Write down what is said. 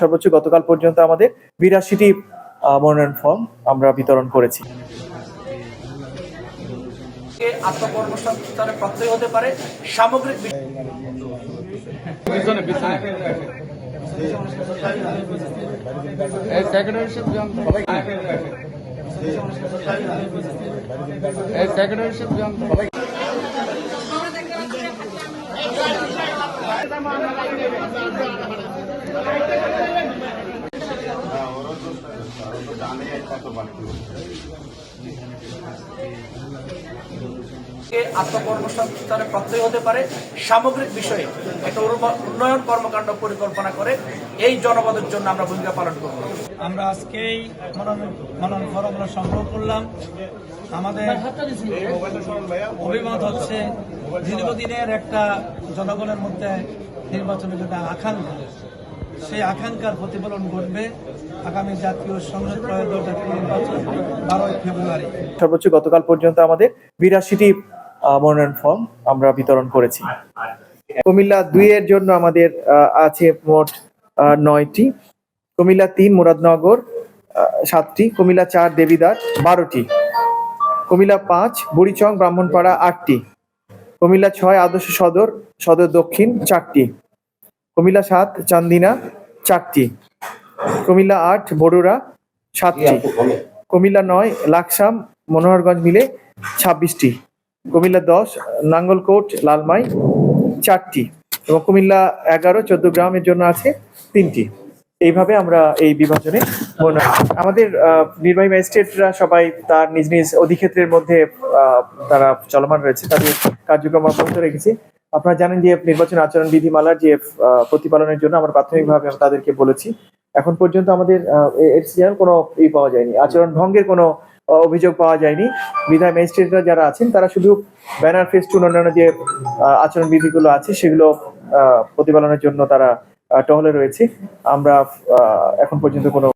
সর্বোচ্চ গতকাল পর্যন্ত আমাদের ৮২টি মনোনয়ন ফর্ম আমরা বিতরণ করেছি। আত্মকর্মসংস্থানের প্রত্যয় হতে পারে সামগ্রিক আত্মকর্মসংস্থানের প্রত্যয় হতে পারে সামগ্রিক বিষয়ে একটা উন্নয়ন কর্মকাণ্ড পরিকল্পনা করে এই জনপদের জন্য আমরা ভূমিকা পালন করব। আমরা আজকেই মনোনয়ন ফর্মগুলো সংগ্রহ করলাম। আমাদের অভিমত হচ্ছে দীর্ঘদিনের একটা জনগণের মধ্যে নির্বাচনের যেটা আকাঙ্ক্ষা, সেই আকাঙ্ক্ষার প্রতিফলন ঘটবে আগামী জাতীয় সংসদ জাতীয় নির্বাচন 12 ফেব্রুয়ারি। সর্বোচ্চ গতকাল পর্যন্ত আমাদের ৮২টি মনোনয়ন ফর্ম আমরা বিতরণ করেছি। কুমিল্লা ২ এর জন্য আমাদের আছে মোট ৯টি, কুমিল্লা ৩ মুরাদনগর ৭টি, কুমিল্লা ৪ দেবিদ্বার ১২টি, কুমিল্লা ৫ বুড়িচং ব্রাহ্মণপাড়া ৮টি, কুমিল্লা ৬ আদর্শ সদর দক্ষিণ ৪টি, কুমিল্লা ৭ চান্দিনা ৪টি, কুমিল্লা ৮ বড়ুরা ৭টি, কুমিল্লা ৯ লাকসাম মনোহরগঞ্জ মিলে ২৬টি, কুমিল্লা ১০ নাঙ্গলকোট লালমাই ৪টি এবং কুমিল্লা ১১ চৌদ্দগ্রামের জন্য আছে 3টি। এইভাবে আমরা এই বিভাজনে আমাদের নির্বাহী ম্যাজিস্ট্রেটরা সবাই তার নিজ নিজ অধিক্ষেত্রের মধ্যে তারা চলমান রয়েছে, তাদের কার্যক্রম অব্যাহত রেখেছে। আপনারা জানেন যে নির্বাচন আচরণ বিধিমালার যে প্রতিপালনের জন্য আমরা প্রাথমিকভাবে তাদেরকে বলেছি। এখন পর্যন্ত আমাদের এর কোনো পাওয়া যায়নি, আচরণ ভঙ্গের কোনো অভিযোগ পাওয়া যায়নি। বিধায়ী ম্যাজিস্ট্রেটরা যারা আছেন তারা শুধু ব্যানার ফেস্টুন অন্যান্য যে আচরণ বিধিগুলো আছে সেগুলো প্রতিপালনের জন্য তারা টহলে রয়েছে। আমরা এখন পর্যন্ত কোনো